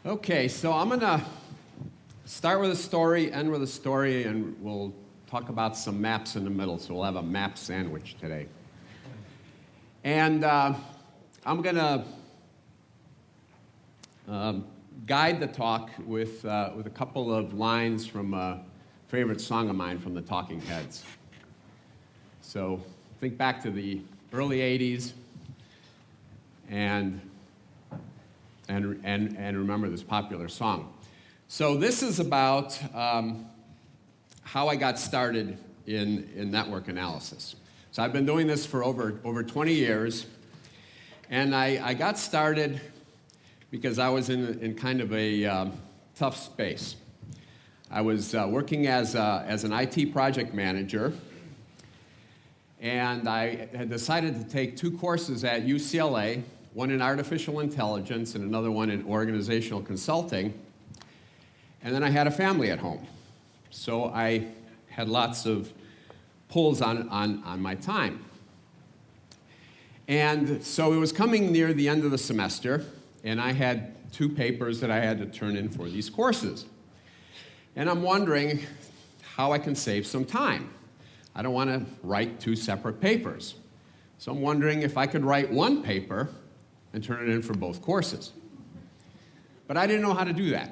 Okay, so I'm going to start with a story, end with a story, and we'll talk about some maps in the middle. So we'll have a map sandwich today. And I'm going to guide the talk with a couple of lines from a favorite song of mine from the Talking Heads. So think back to the early 80s and remember this popular song. So this is about how I got started in network analysis. So I've been doing this for over 20 years, and I got started because I was in kind of a tough space. I was working as an IT project manager, and I had decided to take 2 courses at UCLA, one in artificial intelligence and another one in organizational consulting. And then I had a family at home. So I had lots of pulls on my time. And so it was coming near the end of the semester, and I had 2 papers that I had to turn in for these courses. And I'm wondering how I can save some time. I don't want to write 2 separate papers. So I'm wondering if I could write 1 paper and turn it in for both courses. But I didn't know how to do that,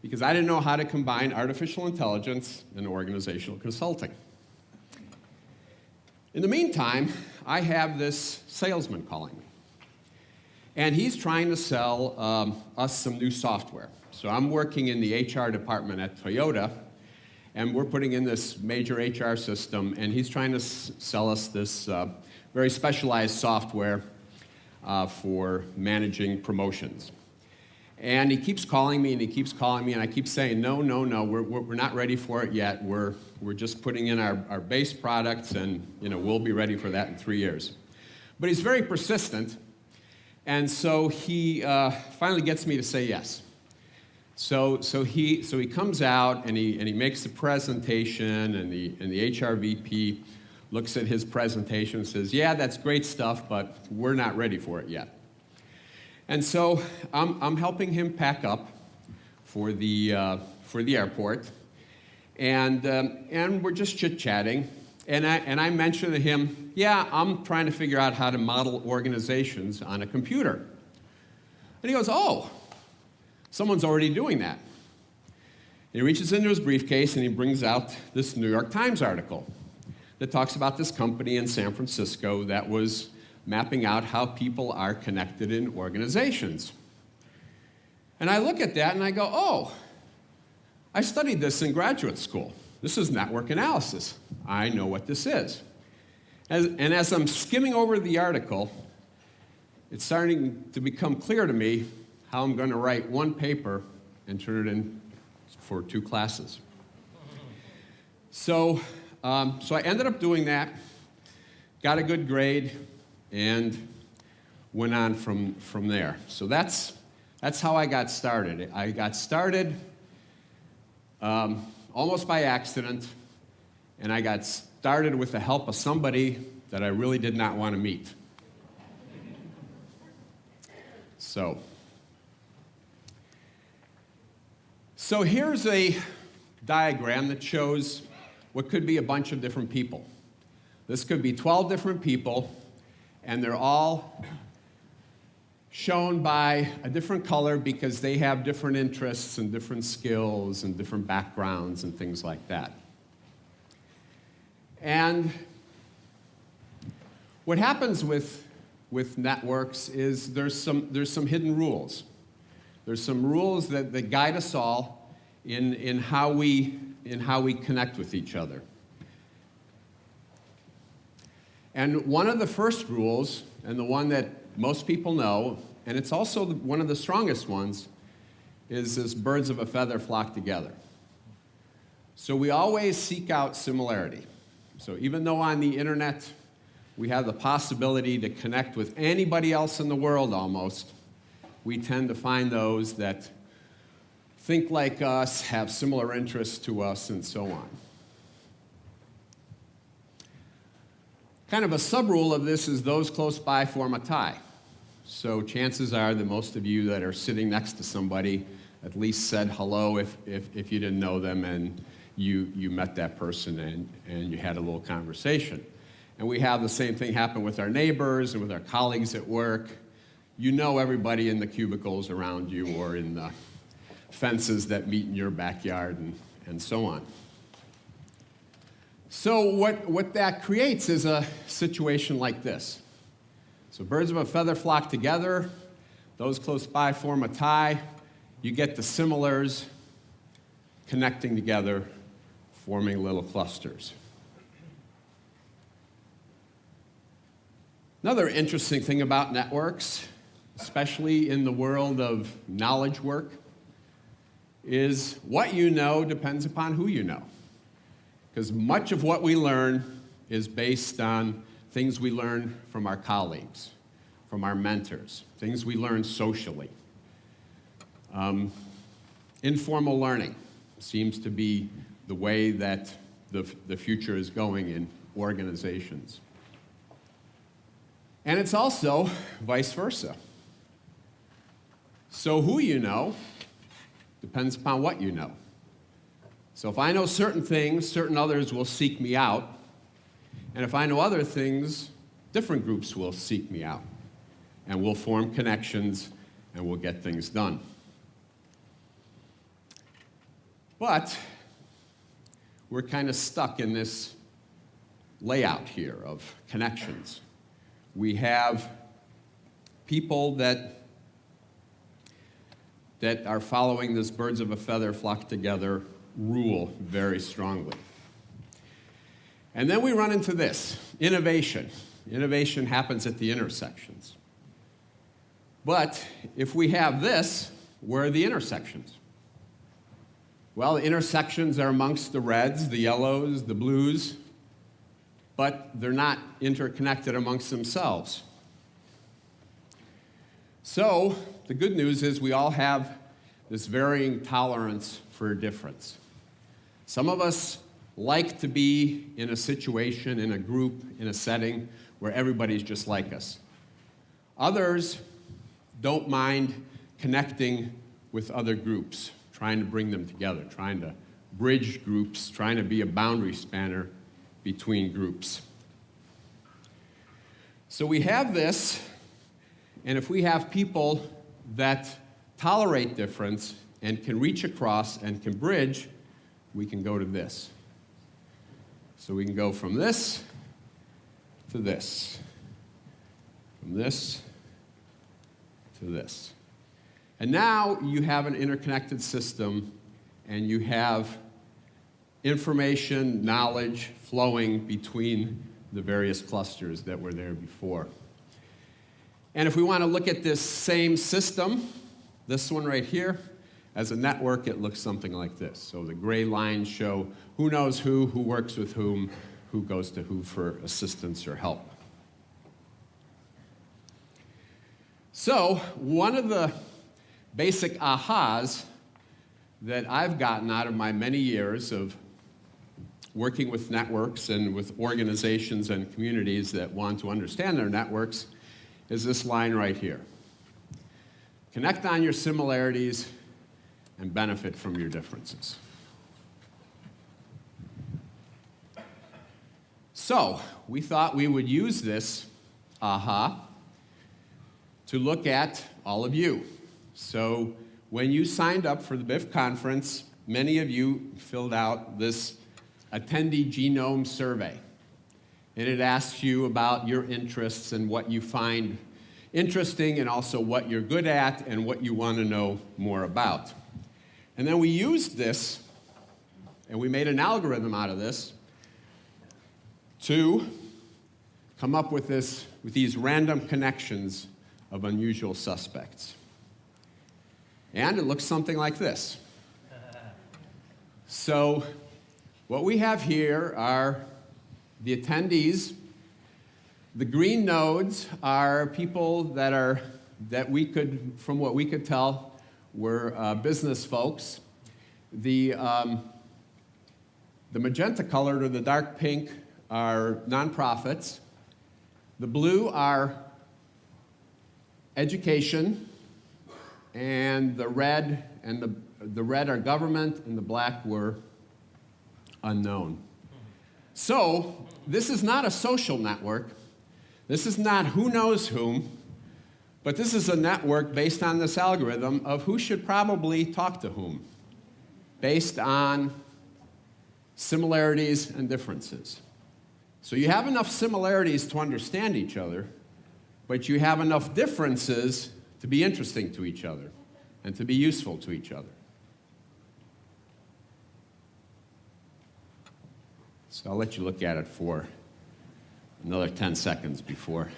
because I didn't know how to combine artificial intelligence and organizational consulting. In the meantime, I have this salesman calling me, and he's trying to sell us some new software. So I'm working in the HR department at Toyota, and we're putting in this major HR system, and he's trying to sell us this very specialized software for managing promotions. And he keeps calling me, and he keeps calling me, and I keep saying, no, we're not ready for it yet. We're just putting in our base products, and we'll be ready for that in 3 years. But he's very persistent, and so he finally gets me to say yes. So he comes out, and he makes the presentation, and the HR VP looks at his presentation and says, yeah, that's great stuff, but we're not ready for it yet. And so I'm helping him pack up for the airport, and we're just chit-chatting, and I mentioned to him, yeah, I'm trying to figure out how to model organizations on a computer. And he goes, oh, someone's already doing that. He reaches into his briefcase and he brings out this New York Times article that talks about this company in San Francisco that was mapping out how people are connected in organizations. And I look at that and I go, oh, I studied this in graduate school. This is network analysis. I know what this is. And as I'm skimming over the article, it's starting to become clear to me how I'm going to write 1 paper and turn it in for 2 classes. So I ended up doing that, got a good grade, and went on from there. So that's how I got started. I got started almost by accident, and I got started with the help of somebody that I really did not want to meet. So here's a diagram that shows what could be a bunch of different people. This could be 12 different people, and they're all shown by a different color because they have different interests and different skills and different backgrounds and things like that. And what happens with networks is there's some hidden rules. There's some rules that guide us all in how we connect with each other. And one of the first rules, and the one that most people know, and it's also one of the strongest ones, is this birds of a feather flock together. So we always seek out similarity. So even though on the internet we have the possibility to connect with anybody else in the world almost, we tend to find those that think like us, have similar interests to us, and so on. Kind of a sub-rule of this is those close by form a tie. So chances are that most of you that are sitting next to somebody at least said hello if you didn't know them, and you met that person and you had a little conversation. And we have the same thing happen with our neighbors and with our colleagues at work. You know everybody in the cubicles around you or in the fences that meet in your backyard and so on. So what that creates is a situation like this. So birds of a feather flock together. Those close by form a tie. You get the similars connecting together, forming little clusters. Another interesting thing about networks, especially in the world of knowledge work, is what you know depends upon who you know. Because much of what we learn is based on things we learn from our colleagues, from our mentors, things we learn socially. Informal learning seems to be the way that the future is going in organizations. And it's also vice versa. So who you know depends upon what you know. So if I know certain things, certain others will seek me out. And if I know other things, different groups will seek me out. And we'll form connections and we'll get things done. But we're kind of stuck in this layout here of connections. We have people that are following this birds of a feather flock together rule very strongly. And then we run into this, innovation. Innovation happens at the intersections. But if we have this, where are the intersections? Well, the intersections are amongst the reds, the yellows, the blues, but they're not interconnected amongst themselves. So the good news is we all have this varying tolerance for difference. Some of us like to be in a situation, in a group, in a setting where everybody's just like us. Others don't mind connecting with other groups, trying to bring them together, trying to bridge groups, trying to be a boundary spanner between groups. So we have this, and if we have people that tolerate difference and can reach across and can bridge, we can go to this. So we can go from this to this, from this to this. And now you have an interconnected system, and you have information, knowledge flowing between the various clusters that were there before. And if we want to look at this same system, this one right here, as a network, it looks something like this. So the gray lines show who knows who works with whom, who goes to who for assistance or help. So one of the basic ahas that I've gotten out of my many years of working with networks and with organizations and communities that want to understand their networks is this line right here. Connect on your similarities and benefit from your differences. So we thought we would use this aha to look at all of you. So when you signed up for the BIF conference, many of you filled out this attendee genome survey. And it asks you about your interests and what you find interesting, and also what you're good at and what you want to know more about. And then we used this, and we made an algorithm out of this to come up with these random connections of unusual suspects. And it looks something like this. So what we have here are the attendees. The green nodes are people that we could, from what we could tell, were business folks. The magenta colored or the dark pink are nonprofits. The blue are education, and the red are government, and the black were unknown. So this is not a social network. This is not who knows whom, but this is a network based on this algorithm of who should probably talk to whom, based on similarities and differences. So you have enough similarities to understand each other, but you have enough differences to be interesting to each other and to be useful to each other. So I'll let you look at it for another 10 seconds before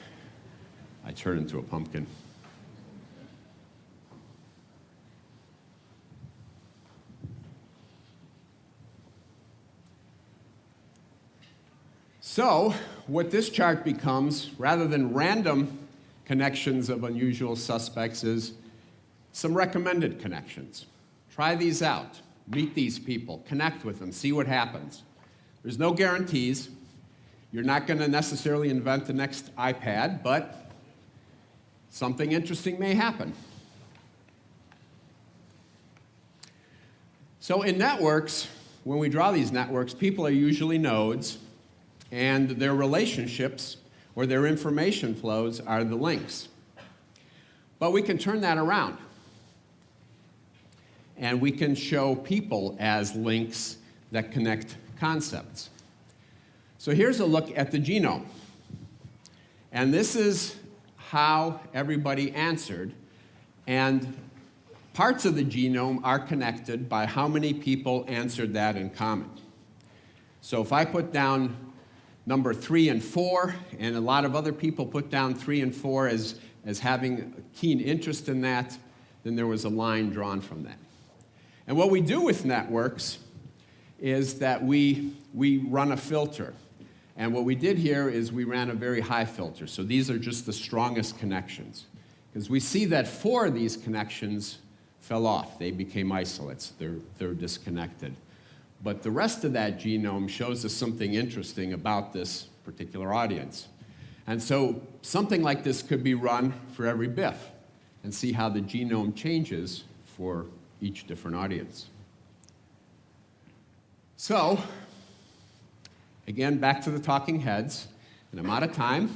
I turn into a pumpkin. So what this chart becomes, rather than random connections of unusual suspects, is some recommended connections. Try these out. Meet these people. Connect with them. See what happens. There's no guarantees. You're not going to necessarily invent the next iPad, but something interesting may happen. So in networks, when we draw these networks, people are usually nodes, and their relationships or their information flows are the links. But we can turn that around. And we can show people as links that connect concepts. So here's a look at the genome. And this is how everybody answered. And parts of the genome are connected by how many people answered that in common. So if I put down number 3 and 4, and a lot of other people put down 3 and 4 as having a keen interest in that, then there was a line drawn from that. And what we do with networks is that we run a filter. And what we did here is we ran a very high filter. So these are just the strongest connections. Because we see that 4 of these connections fell off. They became isolates. They're disconnected. But the rest of that genome shows us something interesting about this particular audience. And so something like this could be run for every BIF and see how the genome changes for each different audience. So, again, back to the talking heads, and I'm out of time.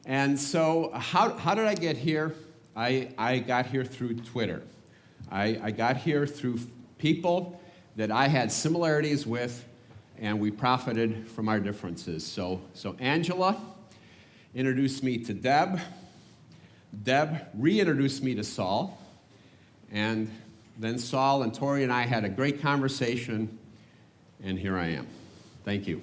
And so how did I get here? I got here through Twitter. I got here through people that I had similarities with, and we profited from our differences. So Angela introduced me to Deb. Deb reintroduced me to Saul. And then Saul and Tori and I had a great conversation, and here I am. Thank you.